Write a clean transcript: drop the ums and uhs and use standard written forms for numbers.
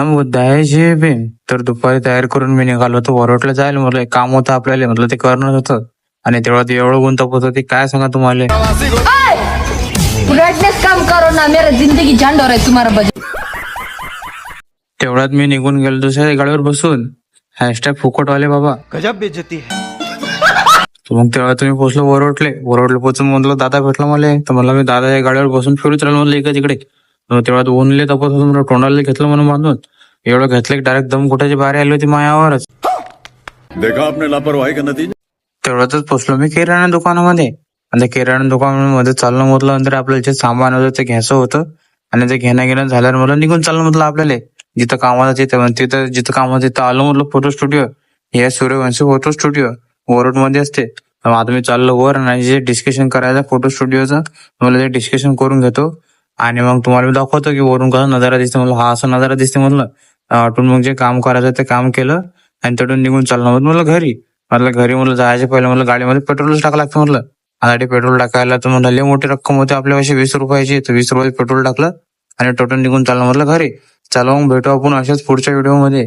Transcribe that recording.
मग द्यायचे बे. तर दुपारी तयार करून मी निघालो होतो वरोटला जायला. म्हटलं एक काम होतं आपल्याला, म्हटलं ते करणं होतं. आणि तेव्हा ते एवढं गुंतप होतं ते काय सांगा तुम्हाला. ब्राइटनेस काम करो ना, मेरा जिंदगी झंड हो रहा है तुम्हारा बजट. तेवढ्यात मी निघून गेलो दुसऱ्या गाडीवर बसून. हॅशटॅग फुकटवाले बाबा. गजब बेइज्जती है. मग तेव्हा तुम्ही पोहोचलो वरोटला पोहोचून म्हणलं दादा भेटला मला. तर मला मी दादाच्या गाडीवर बसून फिरत राहिलो म्हणलं इकडे तिकडे. तेव्हा ऊनले तपत होतं म्हणून तोंडाला घेतलं म्हणून बांधून. एवढं घेतलं की डायरेक्ट दम कुठाची बारी आली होती मायावरच. देखा आपने लापरवाही का नतीजा. तेवढ्यातच पोचलो मी किराणा दुकानामध्ये. आणि त्या किराणा दुकानामध्ये चाललं म्हटलं नंतर आपल्याला जे सामान होतं ते घ्यायचं होतं. आणि ते घेणं झाल्यावर मला निघून चाललं म्हटलं आपल्याला जिथं कामाला तिथं जिथं कामाला तिथं आलो म्हटलं फोटो स्टुडिओ. हे सूर्यवंशी फोटो स्टुडिओ वरोड मध्ये असते. तर आता मी चाललो वर आणि जे डिस्कशन करायचं फोटो स्टुडिओचं मला ते डिस्कशन करून घेतो. आणि मग तुम्हाला मी दाखवतो की वरून कसा नजारा दिसते. म्हणलं हा असा नजारा दिसते म्हणलं. आठून मग जे काम करायचं ते काम केलं आणि तिथून निघून चाललो म्हणलं घरी. घरी म्हणलं जायचं पहिलं म्हणलं गाडीमध्ये पेट्रोलच टाकावं लागतं म्हणलं. आणि पेट्रोल टाकायला तर म्हणलं लय मोठी रक्कम होती आपल्यापाशी 20 रुपयाची. तर 20 रुपये पेट्रोल टाकलं आणि टोटल निघून चाललं म्हटलं घरी. चला मग भेटू आपण अशाच पुढच्या व्हिडिओ मध्ये.